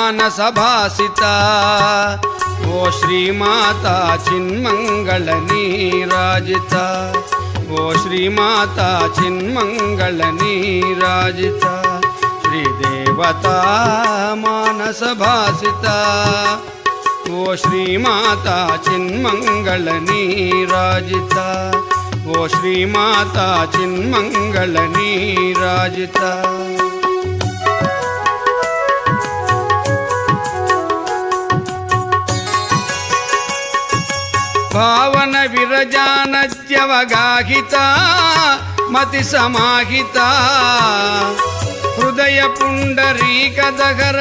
मानसभासिता ओ श्रीमाता चिन्मंगल नीराजिता ओ श्रीमाता चिन्मंगल नीराजिता श्रीदेवता मानसभासिता ओ श्रीमाता चिन्मंगल नीराजिता ओ श्रीमाता चिन्मंगल नीराजिता भावन विरजानद्यवगाहिता मति समाहिता हृदय पुंडरीकदगर